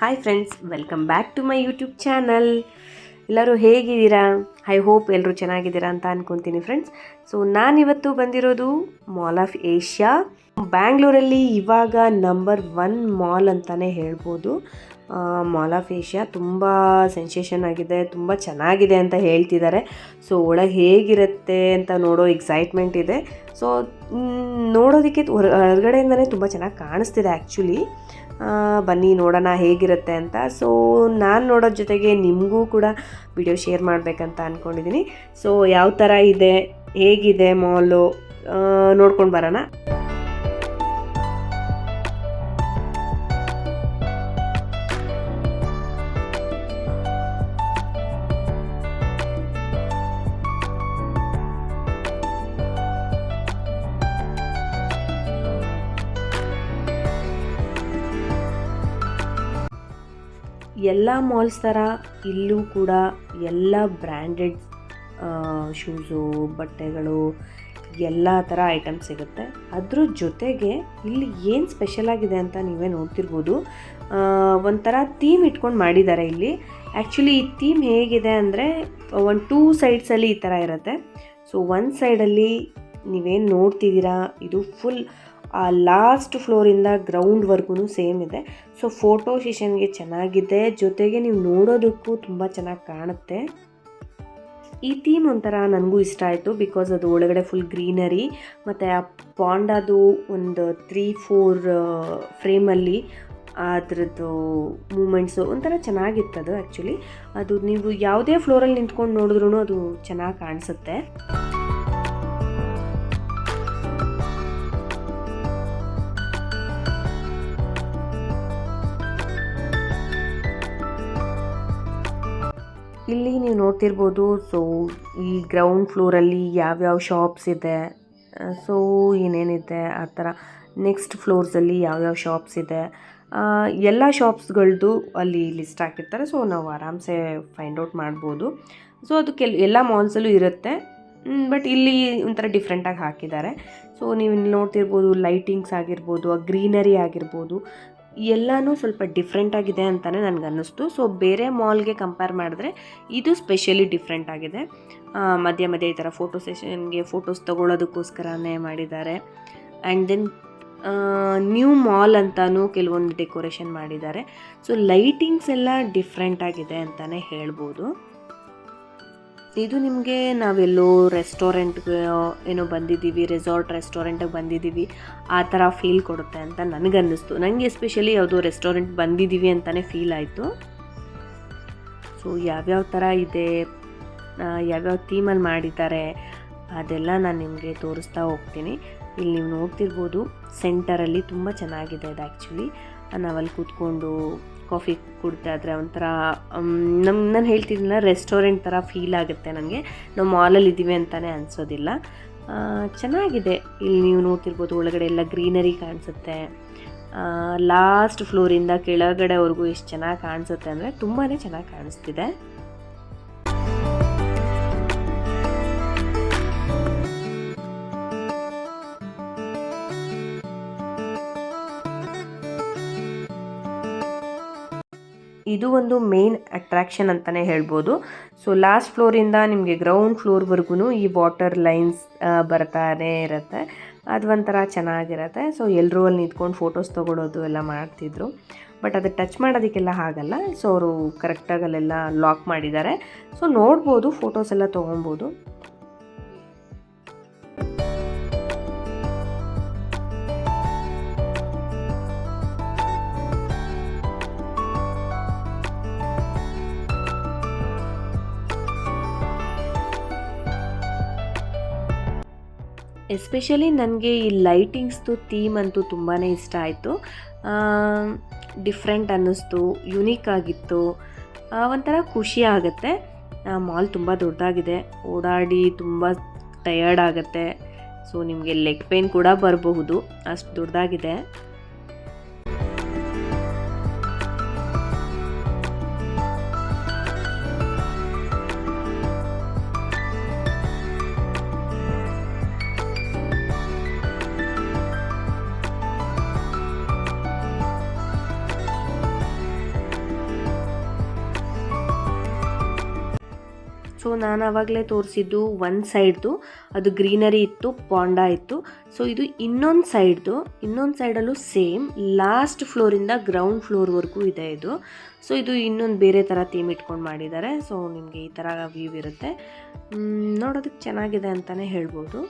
Hi friends, welcome back to my YouTube channel. ಎಲ್ಲರೂ ಹೇಗಿದ್ದೀರಾ? I hope ಎಲ್ಲರೂ ಚೆನ್ನಾಗಿದ್ದೀರಾ ಅಂತ ಅಂದ್ಕೊತೀನಿ ಫ್ರೆಂಡ್ಸ್. ಸೊ ನಾನಿವತ್ತು ಬಂದಿರೋದು ಮಾಲ್ ಆಫ್ ಏಷ್ಯಾ. ಬ್ಯಾಂಗ್ಳೂರಲ್ಲಿ ಇವಾಗ ನಂಬರ್ 1 ಮಾಲ್ ಅಂತಲೇ ಹೇಳ್ಬೋದು. ಮಾಲ್ ಆಫ್ ಏಷ್ಯಾ ತುಂಬ ಸೆನ್ಸೇಷನ್ ಆಗಿದೆ, ತುಂಬ ಚೆನ್ನಾಗಿದೆ ಅಂತ ಹೇಳ್ತಿದ್ದಾರೆ. ಸೊ ಒಳಗೆ ಹೇಗಿರುತ್ತೆ ಅಂತ ನೋಡೋ ಎಕ್ಸೈಟ್ಮೆಂಟ್ ಇದೆ. ಸೊ ನೋಡೋದಕ್ಕೆ ಹೊರಗಡೆಯಿಂದನೇ ತುಂಬ ಚೆನ್ನಾಗಿ ಕಾಣಿಸ್ತಿದೆ ಆ್ಯಕ್ಚುಲಿ. ಬನ್ನಿ ನೋಡೋಣ ಹೇಗಿರುತ್ತೆ ಅಂತ. ಸೊ ನಾನು ನೋಡೋದ್ರ ಜೊತೆಗೆ ನಿಮಗೂ ಕೂಡ ವಿಡಿಯೋ ಶೇರ್ ಮಾಡಬೇಕಂತ ಅಂದ್ಕೊಂಡಿದ್ದೀನಿ. ಸೊ ಯಾವ ಥರ ಇದೆ, ಹೇಗಿದೆ ಮಾಲು ನೋಡ್ಕೊಂಡು ಬರೋಣ. ಎಲ್ಲ ಮಾಲ್ಸ್ ಥರ ಇಲ್ಲೂ ಕೂಡ ಎಲ್ಲ ಬ್ರ್ಯಾಂಡೆಡ್ ಶೂಸು, ಬಟ್ಟೆಗಳು, ಎಲ್ಲ ಥರ ಐಟಮ್ಸ್ ಸಿಗುತ್ತೆ. ಅದ್ರ ಜೊತೆಗೆ ಇಲ್ಲಿ ಏನು ಸ್ಪೆಷಲ್ ಆಗಿದೆ ಅಂತ ನೀವೇ ನೋಡ್ತಿರ್ಬೋದು. ಒಂಥರ ಥೀಮ್ ಇಟ್ಕೊಂಡು ಮಾಡಿದ್ದಾರೆ ಇಲ್ಲಿ. ಆ್ಯಕ್ಚುಲಿ ಈ ಥೀಮ್ ಹೇಗಿದೆ ಅಂದರೆ, ಒಂದು 2 ಸೈಡ್ಸಲ್ಲಿ ಈ ಥರ ಇರುತ್ತೆ. ಸೊ ಒಂದು ಸೈಡಲ್ಲಿ ನೀವೇನು ನೋಡ್ತಿದ್ದೀರಾ ಇದು ಫುಲ್ ಲಾಸ್ಟ್ ಫ್ಲೋರಿಂದ ಗ್ರೌಂಡ್ವರೆಗೂ ಸೇಮ್ ಇದೆ. ಸೊ ಫೋಟೋ ಸೆಷನ್ಗೆ ಚೆನ್ನಾಗಿದೆ, ಜೊತೆಗೆ ನೀವು ನೋಡೋದಕ್ಕೂ ತುಂಬ ಚೆನ್ನಾಗಿ ಕಾಣುತ್ತೆ. ಈ ಥೀಮ್ ಒಂಥರ ನನಗೂ ಇಷ್ಟ ಆಯಿತು, ಬಿಕಾಸ್ ಅದು ಒಳಗಡೆ ಫುಲ್ ಗ್ರೀನರಿ ಮತ್ತು ಆ ಪಾಂಡದು ಒಂದು 3-4 ಫ್ರೇಮಲ್ಲಿ ಅದರದ್ದು ಮೂಮೆಂಟ್ಸು ಒಂಥರ ಚೆನ್ನಾಗಿತ್ತದು. ಆ್ಯಕ್ಚುಲಿ ಅದು ನೀವು ಯಾವುದೇ ಫ್ಲೋರಲ್ಲಿ ನಿಂತ್ಕೊಂಡು ನೋಡಿದ್ರೂ ಅದು ಚೆನ್ನಾಗಿ ಕಾಣಿಸುತ್ತೆ. ಇಲ್ಲಿ ನೀವು ನೋಡ್ತಿರ್ಬೋದು. ಸೊ ಈ ಗ್ರೌಂಡ್ ಫ್ಲೋರಲ್ಲಿ ಯಾವ್ಯಾವ ಶಾಪ್ಸ್ ಇದೆ, ಸೊ ಏನೇನಿದೆ ಆ ಥರ. ನೆಕ್ಸ್ಟ್ ಫ್ಲೋರ್ಸಲ್ಲಿ ಯಾವ್ಯಾವ ಶಾಪ್ಸ್ ಇದೆ, ಎಲ್ಲ ಶಾಪ್ಸ್ಗಳದ್ದು ಅಲ್ಲಿ ಲಿಸ್ಟ್ ಹಾಕಿರ್ತಾರೆ. ಸೊ ನಾವು ಆರಾಮ್ಸೆ ಫೈಂಡ್ ಔಟ್ ಮಾಡ್ಬೋದು. ಸೊ ಅದು ಎಲ್ಲ ಮಾಲ್ಸಲ್ಲೂ ಇರುತ್ತೆ, ಬಟ್ ಇಲ್ಲಿ ಒಂಥರ ಡಿಫ್ರೆಂಟಾಗಿ ಹಾಕಿದ್ದಾರೆ. ಸೊ ನೀವು ಇಲ್ಲಿ ನೋಡ್ತಿರ್ಬೋದು, ಲೈಟಿಂಗ್ಸ್ ಆಗಿರ್ಬೋದು, ಆ ಗ್ರೀನರಿ ಆಗಿರ್ಬೋದು, ಎಲ್ಲನೂ ಸ್ವಲ್ಪ ಡಿಫ್ರೆಂಟ್ ಆಗಿದೆ ಅಂತಲೇ ನನಗೆ ಅನ್ನಿಸ್ತು. ಸೊ ಬೇರೆ ಮಾಲ್ಗೆ ಕಂಪೇರ್ ಮಾಡಿದ್ರೆ ಇದು ಸ್ಪೆಷಲಿ ಡಿಫ್ರೆಂಟ್ ಆಗಿದೆ. ಮಧ್ಯೆ ಮಧ್ಯೆ ಈ ಥರ ಫೋಟೋ ಸೆಷನ್ಗೆ ಫೋಟೋಸ್ ತೊಗೊಳೋದಕ್ಕೋಸ್ಕರನೇ ಮಾಡಿದ್ದಾರೆ. ಆ್ಯಂಡ್ ದೆನ್ ನ್ಯೂ ಮಾಲ್ ಅಂತಲೂ ಕೆಲವೊಂದು ಡೆಕೋರೇಷನ್ ಮಾಡಿದ್ದಾರೆ. ಸೊ ಲೈಟಿಂಗ್ಸ್ ಎಲ್ಲ ಡಿಫ್ರೆಂಟ್ ಆಗಿದೆ ಅಂತಲೇ ಹೇಳ್ಬೋದು. ಇದು ನಿಮಗೆ ನಾವೆಲ್ಲೋ ರೆಸ್ಟೋರೆಂಟ್ಗೆ ಏನೋ ಬಂದಿದ್ದೀವಿ, ರೆಸಾರ್ಟ್ ರೆಸ್ಟೋರೆಂಟಿಗೆ ಬಂದಿದ್ದೀವಿ ಆ ಥರ ಫೀಲ್ ಕೊಡುತ್ತೆ ಅಂತ ನನಗನ್ನಿಸ್ತು. ನನಗೆ ಎಸ್ಪೆಷಲಿ ಯಾವುದೋ ರೆಸ್ಟೋರೆಂಟ್ ಬಂದಿದ್ದೀವಿ ಅಂತಲೇ ಫೀಲ್ ಆಯಿತು. ಸೊ ಯಾವ್ಯಾವ ಥರ ಇದೆ, ಯಾವ್ಯಾವ ಥೀಮಲ್ಲಿ ಮಾಡಿದ್ದಾರೆ ಅದೆಲ್ಲ ನಾನು ನಿಮಗೆ ತೋರಿಸ್ತಾ ಹೋಗ್ತೀನಿ. ಇಲ್ಲಿ ನೀವು ನೋಡ್ತಿರ್ಬೋದು, ಸೆಂಟರಲ್ಲಿ ತುಂಬ ಚೆನ್ನಾಗಿದೆ ಅದು. ಆ್ಯಕ್ಚುಲಿ ನಾವಲ್ಲಿ ಕೂತ್ಕೊಂಡು ಕಾಫಿ ಕುಡ್ತಾ ಇದ್ರೆ ಒಂಥರ ನಾನು ಹೇಳ್ತಿದ್ದಿಲ್ಲ, ರೆಸ್ಟೋರೆಂಟ್ ಥರ ಫೀಲ್ ಆಗುತ್ತೆ ನನಗೆ. ನಾವು ಮಾಲಲ್ಲಿ ಇದ್ದೀವಿ ಅಂತಲೇ ಅನಿಸೋದಿಲ್ಲ. ಚೆನ್ನಾಗಿದೆ. ಇಲ್ಲಿ ನೀವು ನೋಡ್ತಿರ್ಬೋದು, ಒಳಗಡೆ ಎಲ್ಲ ಗ್ರೀನರಿ ಕಾಣಿಸುತ್ತೆ. ಲಾಸ್ಟ್ ಫ್ಲೋರಿಂದ ಕೆಳಗಡೆವರೆಗೂ ಎಷ್ಟು ಚೆನ್ನಾಗಿ ಕಾಣಿಸುತ್ತೆ ಅಂದರೆ ತುಂಬಾ ಚೆನ್ನಾಗಿ ಕಾಣಿಸ್ತಿದೆ. ಇದು ಒಂದು ಮೇನ್ ಅಟ್ರಾಕ್ಷನ್ ಅಂತಲೇ ಹೇಳ್ಬೋದು. ಸೊ ಲಾಸ್ಟ್ ಫ್ಲೋರಿಂದ ನಿಮಗೆ ಗ್ರೌಂಡ್ ಫ್ಲೋರ್ವರೆಗೂ ಈ ವಾಟರ್ ಲೈನ್ಸ್ ಬರ್ತಾನೆ ಇರುತ್ತೆ. ಅದು ಒಂಥರ ಚೆನ್ನಾಗಿರುತ್ತೆ. ಸೊ ಎಲ್ಲರೂ ಅಲ್ಲಿ ನಿಂತ್ಕೊಂಡು ಫೋಟೋಸ್ ತೊಗೊಳೋದು ಎಲ್ಲ ಮಾಡ್ತಿದ್ರು, ಬಟ್ ಅದು ಟಚ್ ಮಾಡೋದಕ್ಕೆಲ್ಲ ಆಗಲ್ಲ. ಸೊ ಅವರು ಕರೆಕ್ಟಾಗಿ ಅಲ್ಲೆಲ್ಲ ಲಾಕ್ ಮಾಡಿದ್ದಾರೆ. ಸೊ ನೋಡ್ಬೋದು, ಫೋಟೋಸ್ ಎಲ್ಲ ತೊಗೊಬೋದು. ಎಸ್ಪೆಷಲಿ ನನಗೆ ಈ ಲೈಟಿಂಗ್ಸ್ದು ಥೀಮ್ ಅಂತೂ ತುಂಬಾ ಇಷ್ಟ ಆಯಿತು. ಡಿಫ್ರೆಂಟ್ ಅನ್ನಿಸ್ತು, ಯುನೀಕ್ ಆಗಿತ್ತು, ಒಂಥರ ಖುಷಿ ಆಗುತ್ತೆ. ಮಾಲ್ ತುಂಬ ದೊಡ್ಡದಾಗಿದೆ, ಓಡಾಡಿ ತುಂಬ ಟಯರ್ಡ್ ಆಗುತ್ತೆ. ಸೊ ನಿಮಗೆ ಲೆಗ್ ಪೇನ್ ಕೂಡ ಬರಬಹುದು, ಅಷ್ಟು ದೊಡ್ಡದಾಗಿದೆ. ಸೊ ನಾನು ಆವಾಗಲೇ ತೋರಿಸಿದ್ದು ಒಂದು ಸೈಡ್ದು ಅದು ಗ್ರೀನರಿ ಇತ್ತು, ಪಾಂಡ ಇತ್ತು. ಸೊ ಇದು ಇನ್ನೊಂದು ಸೈಡಲ್ಲೂ ಸೇಮ್ ಲಾಸ್ಟ್ ಫ್ಲೋರಿಂದ ಗ್ರೌಂಡ್ ಫ್ಲೋರ್ವರೆಗೂ ಇದೆ ಇದು. ಸೊ ಇದು ಇನ್ನೊಂದು ಬೇರೆ ಥರ ಥೀಮ್ ಇಟ್ಕೊಂಡು ಮಾಡಿದ್ದಾರೆ. ಸೊ ನಿಮಗೆ ಈ ಥರ ವ್ಯೂ ಇರುತ್ತೆ, ನೋಡೋದಕ್ಕೆ ಚೆನ್ನಾಗಿದೆ ಅಂತಲೇ ಹೇಳ್ಬೋದು.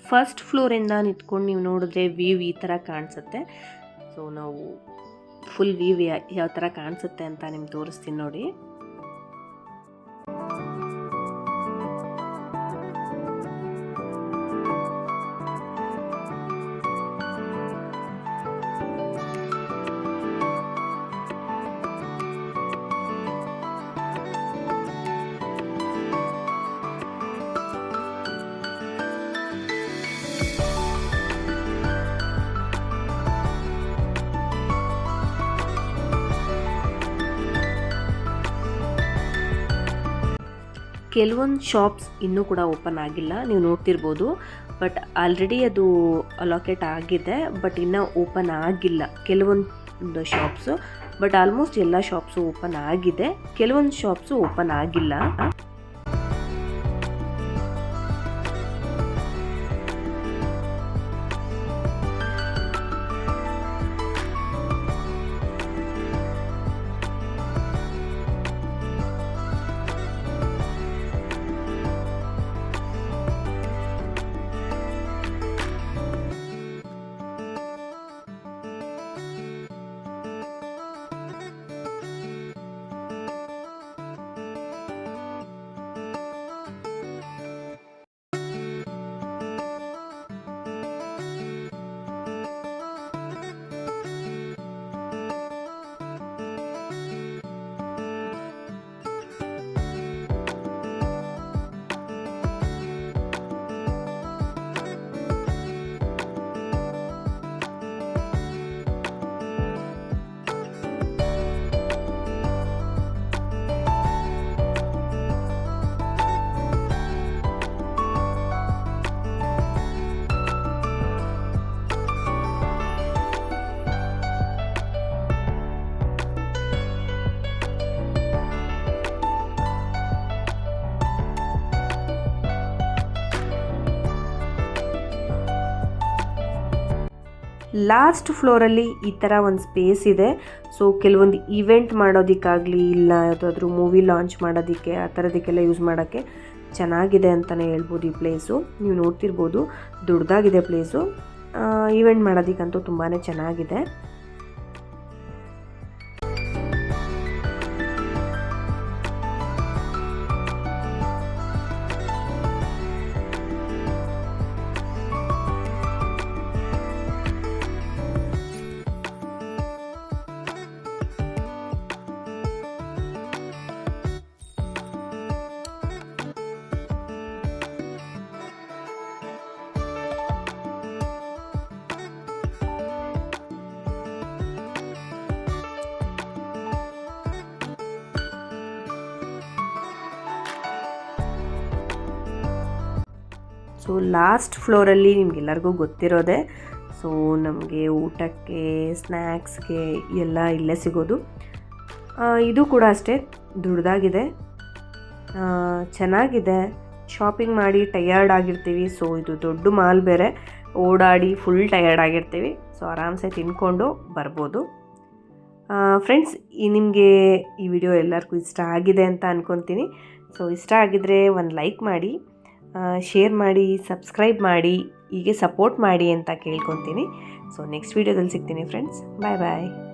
ಫಸ್ಟ್ ಫ್ಲೋರಿಂದ ನಿಂತ್ಕೊಂಡು ನೀವು ನೋಡಿದ್ರೆ ವ್ಯೂ ಈ ಥರ ಕಾಣಿಸುತ್ತೆ. ಸೊ ನಾವು ಫುಲ್ ವ್ಯೂ ಯಾವ ಥರ ಕಾಣಿಸುತ್ತೆ ಅಂತ ನಿಮ್ಗೆ ತೋರಿಸ್ತೀನಿ ನೋಡಿ. ಕೆಲವೊಂದು ಶಾಪ್ಸ್ ಇನ್ನೂ ಕೂಡ ಓಪನ್ ಆಗಿಲ್ಲ, ನೀವು ನೋಡ್ತಿರ್ಬೋದು. ಬಟ್ ಆಲ್ರೆಡಿ ಅದು ಅಲೋಕೇಟ್ ಆಗಿದೆ, ಬಟ್ ಇನ್ನೂ ಓಪನ್ ಆಗಿಲ್ಲ ಕೆಲವೊಂದು ಶಾಪ್ಸು. ಬಟ್ ಆಲ್ಮೋಸ್ಟ್ ಎಲ್ಲ ಶಾಪ್ಸು ಓಪನ್ ಆಗಿದೆ, ಕೆಲವೊಂದು ಶಾಪ್ಸು ಓಪನ್ ಆಗಿಲ್ಲ. ಲಾಸ್ಟ್ ಫ್ಲೋರಲ್ಲಿ ಈ ಥರ ಒಂದು ಸ್ಪೇಸ್ ಇದೆ. ಸೊ ಕೆಲವೊಂದು ಇವೆಂಟ್ ಮಾಡೋದಕ್ಕಾಗಲಿ, ಇಲ್ಲ ಯಾವುದಾದ್ರೂ ಮೂವಿ ಲಾಂಚ್ ಮಾಡೋದಕ್ಕೆ, ಆ ಥರದಕ್ಕೆಲ್ಲ ಯೂಸ್ ಮಾಡೋಕ್ಕೆ ಚೆನ್ನಾಗಿದೆ ಅಂತಲೇ ಹೇಳ್ಬೋದು. ಈ ಪ್ಲೇಸು ನೀವು ನೋಡ್ತಿರ್ಬೋದು, ದೊಡ್ಡದಾಗಿದೆ ಪ್ಲೇಸು. ಈವೆಂಟ್ ಮಾಡೋದಕ್ಕಂತೂ ತುಂಬಾ ಚೆನ್ನಾಗಿದೆ. ಸೊ ಲಾಸ್ಟ್ ಫ್ಲೋರಲ್ಲಿ ನಿಮಗೆಲ್ಲರಿಗೂ ಗೊತ್ತಿರೋದೆ. ಸೊ ನಮಗೆ ಊಟಕ್ಕೆ, ಸ್ನ್ಯಾಕ್ಸ್ಗೆ ಎಲ್ಲ ಇಲ್ಲೇ ಸಿಗೋದು. ಇದು ಕೂಡ ಅಷ್ಟೇ ದೊಡ್ಡದಾಗಿದೆ, ಚೆನ್ನಾಗಿದೆ. ಶಾಪಿಂಗ್ ಮಾಡಿ ಟಯರ್ಡ್ ಆಗಿರ್ತೀವಿ. ಸೊ ಇದು ದೊಡ್ಡ ಮಾಲ್ ಬೇರೆ, ಓಡಾಡಿ ಫುಲ್ ಟಯರ್ಡ್ ಆಗಿರ್ತೀವಿ. ಸೊ ಆರಾಮ್ಸೆ ತಿನ್ಕೊಂಡು ಬರ್ಬೋದು. ಫ್ರೆಂಡ್ಸ್, ನಿಮಗೆ ಈ ವಿಡಿಯೋ ಎಲ್ಲರಿಗೂ ಇಷ್ಟ ಆಗಿದೆ ಅಂತ ಅಂದ್ಕೊತೀನಿ. ಸೊ ಇಷ್ಟ ಆಗಿದರೆ ಒಂದು ಲೈಕ್ ಮಾಡಿ, ಶೇರ್ ಮಾಡಿ, ಸಬ್ಸ್ಕ್ರೈಬ್ ಮಾಡಿ, ಹೀಗೆ ಸಪೋರ್ಟ್ ಮಾಡಿ ಅಂತ ಕೇಳ್ಕೊತೀನಿ. ಸೊ ನೆಕ್ಸ್ಟ್ ವೀಡಿಯೋದಲ್ಲಿ ಸಿಗ್ತೀನಿ ಫ್ರೆಂಡ್ಸ್. ಬಾಯ್ ಬಾಯ್.